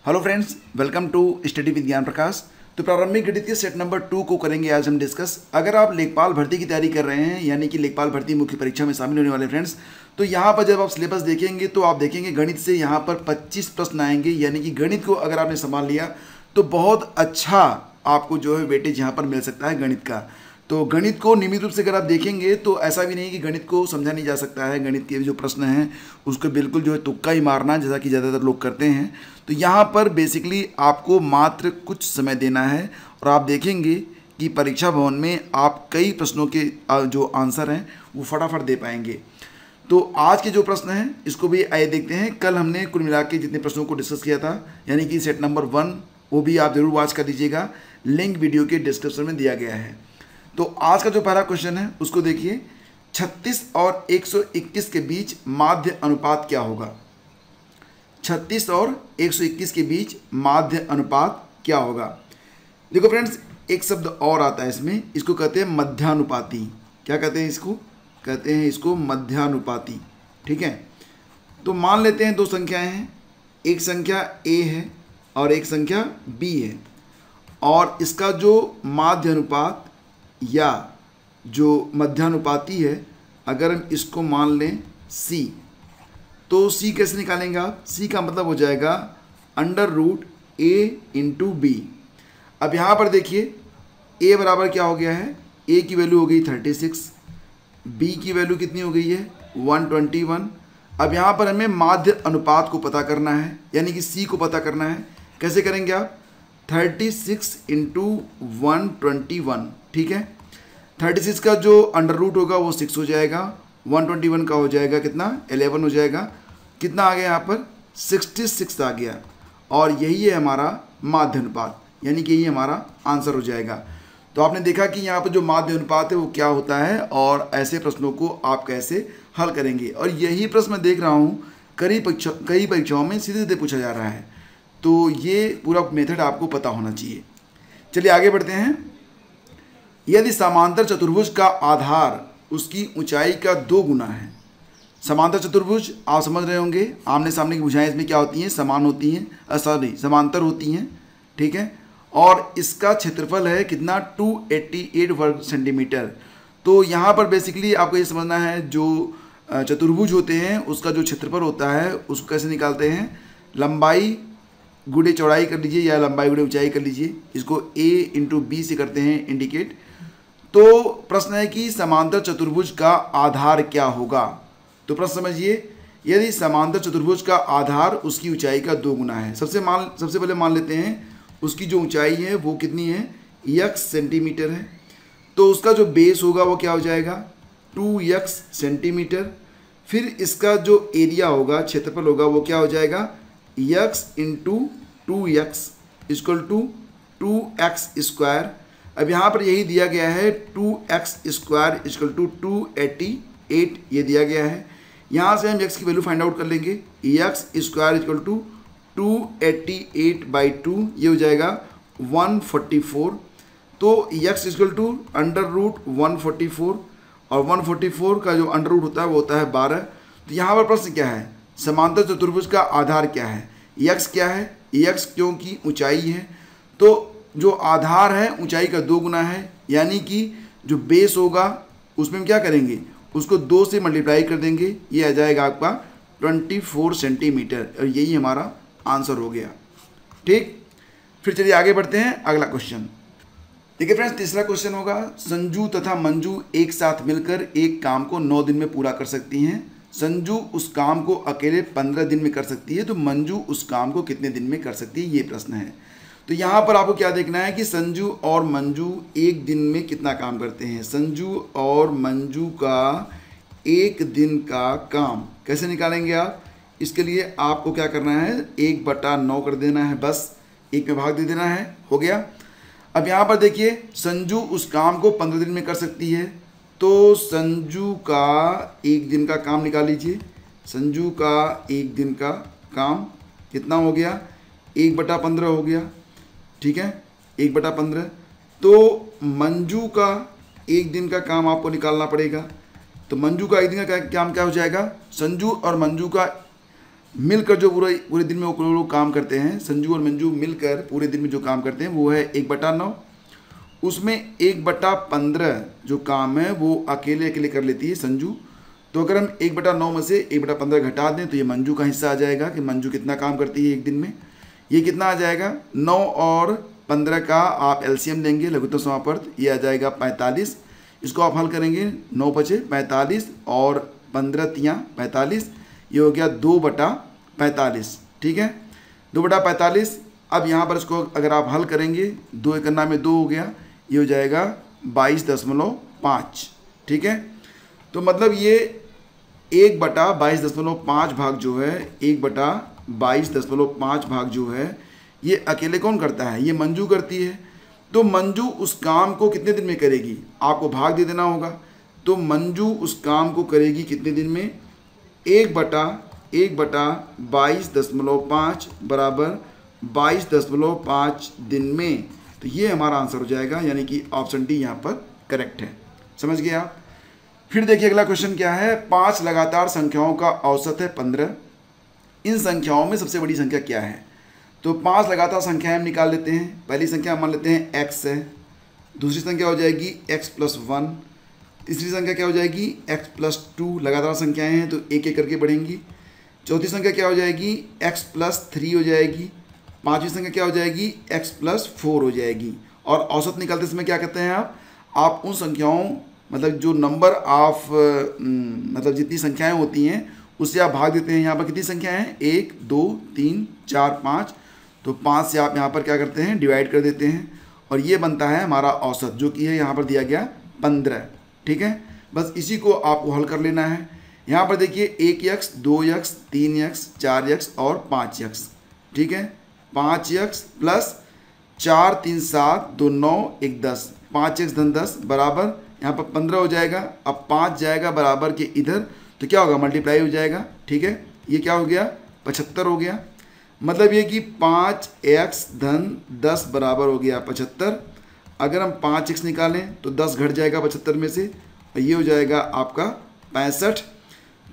Hello friends, welcome to study with Gyan Prakash. तो प्रारंभिक गणित के सेट नंबर 2 को करेंगे आज हम डिस्कस। अगर आप लेखपाल भर्ती की तैयारी कर रहे हैं, यानी कि लेखपाल भर्ती मुख्य परीक्षा में शामिल होने वाले फ्रेंड्स, तो यहाँ पर जब आप सिलेबस देखेंगे तो आप देखेंगे गणित से यहाँ पर 25 प्रश्न आएंगे। यानी कि गणित को अगर आपने संभाल लिया तो बहुत अच्छा आपको जो है वेटेज यहाँ पर मिल सकता है गणित का। तो गणित को नियमित रूप से अगर आप देखेंगे तो ऐसा भी नहीं कि गणित को समझा नहीं जा सकता है। गणित के जो प्रश्न हैं उसको बिल्कुल जो है तुक्का ही मारना, जैसा कि ज़्यादातर लोग करते हैं। तो यहाँ पर बेसिकली आपको मात्र कुछ समय देना है और आप देखेंगे कि परीक्षा भवन में आप कई प्रश्नों के जो आंसर हैं वो फटाफट दे पाएंगे। तो आज के जो प्रश्न हैं इसको भी आइए देखते हैं। कल हमने कुल मिला के जितने प्रश्नों को डिस्कस किया था, यानी कि सेट नंबर 1, वो भी आप जरूर वॉच कर लीजिएगा, लिंक वीडियो के डिस्क्रिप्शन में दिया गया है। तो आज का जो पहला क्वेश्चन है उसको देखिए, 36 और 121 के बीच माध्य अनुपात क्या होगा। 36 और 121 के बीच माध्य अनुपात क्या होगा। देखो फ्रेंड्स, एक शब्द और आता है इसमें, इसको कहते हैं मध्यानुपाती। क्या कहते हैं इसको? कहते हैं इसको मध्यानुपाती। ठीक है, तो मान लेते हैं दो संख्याएं हैं, एक संख्या a है और एक संख्या b है, और इसका जो माध्य अनुपात या जो मध्यानुपाती है, अगर हम इसको मान लें c, तो c कैसे निकालेंगे आप? c का मतलब हो जाएगा √a × b। अब यहाँ पर देखिए a बराबर क्या हो गया है, a की वैल्यू हो गई 36, b की वैल्यू कितनी हो गई है 121। अब यहाँ पर हमें माध्य अनुपात को पता करना है, यानी कि c को पता करना है। कैसे करेंगे आप? 36 × 121। ठीक है, 36 का जो √ होगा वो 6 हो जाएगा, 121 का हो जाएगा कितना? 11 हो जाएगा। कितना आ गया यहाँ पर? 66 आ गया, और यही है हमारा माध्य अनुपात, यानी कि यही हमारा आंसर हो जाएगा। तो आपने देखा कि यहाँ पर जो माध्य अनुपात है वो क्या होता है और ऐसे प्रश्नों को आप कैसे हल करेंगे। और यही प्रश्न मैं देख रहा हूँ कई परीक्षाओं में सीधे सीधे पूछा जा रहा है, तो ये पूरा मेथड आपको पता होना चाहिए। चलिए आगे बढ़ते हैं। यदि समांतर चतुर्भुज का आधार उसकी ऊंचाई का 2 गुना है। समांतर चतुर्भुज आप समझ रहे होंगे, आमने सामने की भुजाएं इसमें क्या होती हैं? समान होती हैं, समांतर होती हैं। ठीक है, और इसका क्षेत्रफल है कितना? 288 वर्ग सेंटीमीटर। तो यहाँ पर बेसिकली आपको ये समझना है, जो चतुर्भुज होते हैं उसका जो क्षेत्रफल होता है उसको कैसे निकालते हैं? लंबाई गुणे चौड़ाई कर लीजिए या लंबाई गुणे ऊंचाई कर लीजिए, इसको a × b से करते हैं इंडिकेट। तो प्रश्न है कि समांतर चतुर्भुज का आधार क्या होगा। तो प्रश्न समझिए, यदि समांतर चतुर्भुज का आधार उसकी ऊंचाई का 2 गुना है। सबसे पहले मान लेते हैं उसकी जो ऊंचाई है वो कितनी है? x सेंटीमीटर है। तो उसका जो बेस होगा वो क्या हो जाएगा? 2x centimetre. फिर इसका जो एरिया होगा, क्षेत्रफल होगा, वो क्या हो जाएगा? x × 2x = 2x²। अब यहाँ पर यही दिया गया है, 2x² = 288, ये दिया गया है। यहाँ से हम x की वैल्यू फाइंड आउट कर लेंगे। x² = 288/2, ये हो जाएगा 144। तो x = √144, और 144 का जो √ होता है वो होता है 12। तो यहाँ पर प्रश्न क्या है? समांतर चतुर्भुज का आधार क्या है? x क्या है? x क्योंकि ऊंचाई है, तो जो आधार है ऊंचाई का 2 गुना है, यानी कि जो बेस होगा उसमें हम क्या करेंगे? उसको 2 से मल्टीप्लाई कर देंगे, ये आ जाएगा आपका 24 सेंटीमीटर, और यही हमारा आंसर हो गया। ठीक, फिर चलिए आगे बढ़ते हैं। अगला क्वेश्चन देखिए फ्रेंड्स, तीसरा क्वेश्चन होगा, संजू तथा मंजू एक साथ मिलकर एक काम को 9 दिन में पूरा कर सकती हैं। संजू उस काम को अकेले 15 दिन में कर सकती है, तो मंजू उस काम को कितने दिन में कर सकती है, ये प्रश्न है। तो यहाँ पर आपको क्या देखना है कि संजू और मंजू एक दिन में कितना काम करते हैं। संजू और मंजू का एक दिन का काम कैसे निकालेंगे आप? इसके लिए आपको क्या करना है? 1/9 कर देना है, बस 1 में भाग दे देना है, हो गया। अब यहाँ पर देखिए, संजू उस काम को 15 दिन में कर सकती है, तो संजू का एक दिन का काम निकाल लीजिए। संजू का एक दिन का काम कितना हो गया? 1/15 हो गया। ठीक है, 1/15। तो मंजू का एक दिन का काम आपको निकालना पड़ेगा। तो मंजू का एक दिन का काम क्या हो जाएगा? संजू और मंजू का मिलकर जो पूरे पूरे दिन में वो लोग काम करते हैं, संजू और मंजू मिलकर पूरे दिन में जो काम करते हैं वो है 1/9। उसमें 1/15 जो काम है वो अकेले अकेले कर लेती है संजू। तो अगर हम 1/9 में से 1/15 घटा दें तो ये मंजू का हिस्सा आ जाएगा कि मंजू कितना काम करती है एक दिन में। ये कितना आ जाएगा, 9 और 15 का आप एलसीएम लेंगे, लघुत्तम समापवर्त, ये आ जाएगा 45। इसको आप हल करेंगे, 9 × 45 और 15 × 3 45, ये हो गया 2/45। ठीक है, 2/45। अब यहाँ पर इसको अगर आप हल करेंगे, 2 एकन्ना में 2 हो गया, ये हो जाएगा 22.5। ठीक है, तो मतलब ये 1/22.5 भाग जो है, 1/22.5 भाग जो है, ये अकेले कौन करता है, ये मंजू करती है। तो मंजू उस काम को कितने दिन में करेगी, आपको भाग दे देना होगा। तो मंजू उस काम को करेगी कितने दिन में, 1/22.5 बराबर 22.5 दिन में। तो ये हमारा आंसर हो जाएगा, यानी कि ऑप्शन डी यहाँ पर करेक्ट है। समझ गए आप। फिर देखिए अगला क्वेश्चन क्या है, 5 लगातार संख्याओं का औसत है 15। इन संख्याओं में सबसे बड़ी संख्या क्या है। तो 5 लगातार संख्याएं हम निकाल लेते हैं। पहली संख्या मान लेते हैं x है, दूसरी संख्या हो जाएगी x+1, तीसरी संख्या क्या हो जाएगी x+2। लगातार संख्याएं हैं तो एक एक करके बढ़ेंगी। चौथी संख्या क्या हो जाएगी x+3 हो जाएगी। पांचवी संख्या क्या हो जाएगी x+4 हो जाएगी। और औसत निकालते समय क्या कहते हैं आप उन संख्याओं, मतलब जो नंबर ऑफ मतलब जितनी संख्याएं होती हैं उससे आप भाग देते हैं। यहाँ पर कितनी संख्याएं हैं, 1 2 3 4 5, तो 5 से आप यहाँ पर क्या करते हैं, डिवाइड कर देते हैं, और ये बनता है हमारा औसत, जो कि है यहाँ पर दिया गया 15। ठीक है, बस इसी को आपको हल कर लेना है। यहाँ पर देखिए 1x 2x 3x 4x और 5x। ठीक है, 5x प्लस 4 3 7 2 9 1 10, 5x धन 10 बराबर यहाँ पर 15 हो जाएगा। अब 5 जाएगा बराबर के इधर, तो क्या होगा, मल्टीप्लाई हो जाएगा। ठीक है, ये क्या हो गया 75 हो गया। मतलब ये कि 5x धन 10 बराबर हो गया 75। अगर हम 5x निकालें तो 10 घट जाएगा 75 में से, और ये हो जाएगा आपका 65।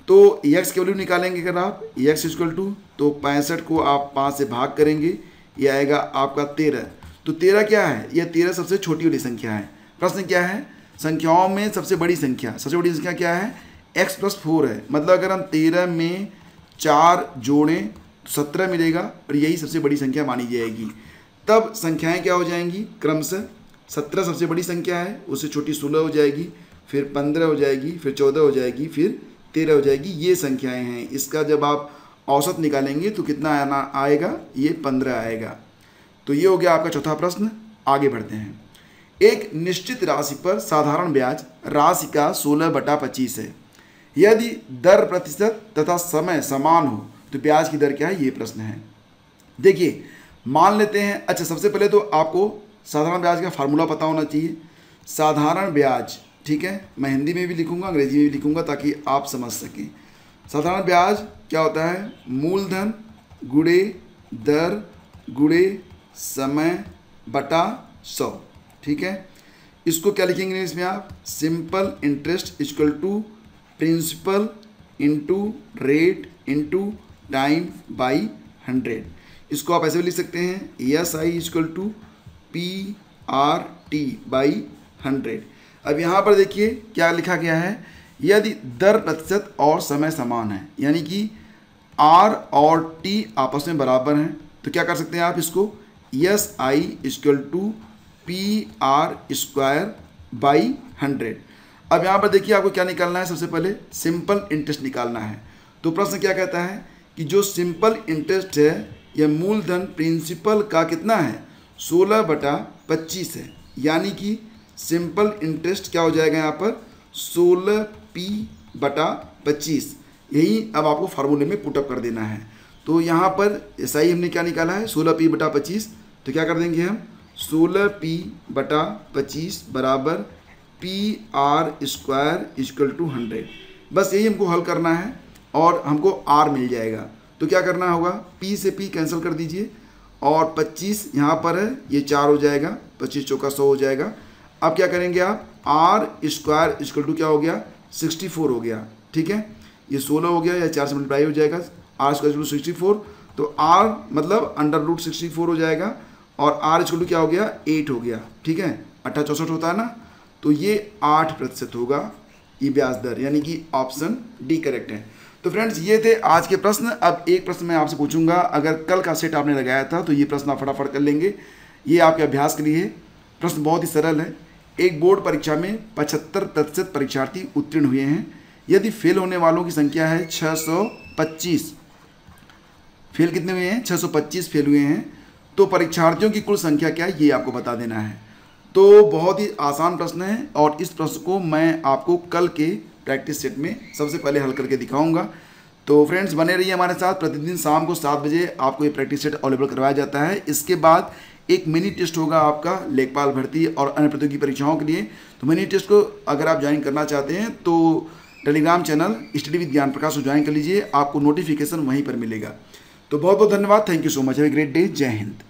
तो x की वैल्यू निकालेंगे अगर आप, x = तो 65 को आप 5 से भाग करेंगे, ये आएगा आपका 13। तो 13 क्या है, यह 13 सबसे छोटी वाली संख्या है। प्रश्न क्या है, संख्याओं में सबसे बड़ी संख्या क्या है, x+4 है। मतलब अगर हम 13 में 4 जोड़ें तो 17 मिलेगा, और यही सबसे बड़ी संख्या मानी जाएगी। तब संख्याएं क्या हो जाएंगी क्रमशः, 17 सबसे बड़ी संख्या है, उससे छोटी 16 हो जाएगी, फिर 15 हो जाएगी, फिर 14 हो जाएगी, फिर 13 हो जाएगी। ये संख्याएं हैं। इसका जब आप औसत निकालेंगे तो कितना आएगा, ये 15 आएगा। तो ये हो गया आपका चौथा प्रश्न। आगे बढ़ते हैं। एक निश्चित राशि पर साधारण ब्याज राशि का 16/25 है। यदि दर प्रतिशत तथा समय समान हो तो ब्याज की दर क्या है, ये प्रश्न है। देखिए मान लेते हैं, अच्छा सबसे पहले तो आपको साधारण ब्याज का फार्मूला पता होना चाहिए। साधारण ब्याज, ठीक है, मैं हिंदी में भी लिखूंगा, अंग्रेजी में भी लिखूंगा ताकि आप समझ सकें। साधारण ब्याज क्या होता है, मूलधन गुणे दर गुणे समय बटा 100। ठीक है, इसको क्या लिखेंगे इसमें आप, simple interest equal to principal into rate into time by 100। इसको आप ऐसे भी लिख सकते हैं, SI equal to PRT by 100। अब यहाँ पर देखिए क्या लिखा गया है, यदि दर प्रतिशत और समय समान है, यानी कि R और T आपस में बराबर हैं, तो क्या कर सकते हैं आप इसको, SI equal to PR² by 100। अब यहाँ पर देखिए आपको क्या निकालना है, सबसे पहले सिंपल इंटरेस्ट निकालना है। तो प्रश्न क्या कहता है कि जो सिंपल इंटरेस्ट है यह मूलधन प्रिंसिपल का कितना है, 16/25 है। यानी कि सिंपल इंटरेस्ट क्या हो जाएगा यहाँ पर 16p/25। यही अब आपको फार्मूले में पुटअप कर देना है। तो यहाँ पर SI हमने क्या निकाला है 16p/25, तो क्या कर देंगे हम 16p/25 बराबर PR² इक्वल टू 100। बस यही हमको हल करना है और हमको R मिल जाएगा। तो क्या करना होगा, P से P कैंसिल कर दीजिए, और 25 यहाँ पर है, ये 4 हो जाएगा, 25 चौका 100 हो जाएगा। अब क्या करेंगे आप, R² इक्वल टू क्या हो गया 64 हो गया। ठीक है, ये 16 हो गया, या 4 से मल्टीप्लाई हो जाएगा, आर स्क्वायर 64, तो आर मतलब √64 हो जाएगा और आर इक्वल क्या हो गया 8 हो गया, ठीक है। 1864 होता है ना, तो ये 8% होगा ये ब्याज दर, यानी कि ऑप्शन डी करेक्ट है। तो फ्रेंड्स ये थे आज के प्रश्न। अब एक प्रश्न मैं आपसे पूछूंगा, अगर कल का सेट आपने लगाया था तो ये प्रश्न आप फटाफट कर लेंगे, ये आपके अभ्यास के लिए है। प्रश्न बहुत ही सरल है। एक बोर्ड परीक्षा में 75% परीक्षार्थी उत्तीर्ण हुए हैं। यदि फेल होने वालों की संख्या है 625, फेल कितने हुए हैं 625 फेल हुए हैं, तो परीक्षार्थियों की कुल संख्या क्या है ये आपको बता देना है। तो बहुत ही आसान प्रश्न है और इस प्रश्न को मैं आपको कल के प्रैक्टिस सेट में सबसे पहले हल करके दिखाऊंगा। तो फ्रेंड्स बने रहिए हमारे साथ। प्रतिदिन शाम को 7 बजे आपको ये प्रैक्टिस सेट अवेलेबल करवाया जाता है। इसके बाद एक मिनी टेस्ट होगा आपका लेखपाल भर्ती और अन्य प्रतियोगी परीक्षाओं के लिए। तो मिनी टेस्ट को अगर आप ज्वाइन करना चाहते हैं तो Telegram channel study with Gyan प्रकाश को ज्वाइन कर लीजिए, आपको नोटिफिकेशन वहीं पर मिलेगा। तो बहुत बहुत धन्यवाद, thank you so much, have a great day, जय हिंद।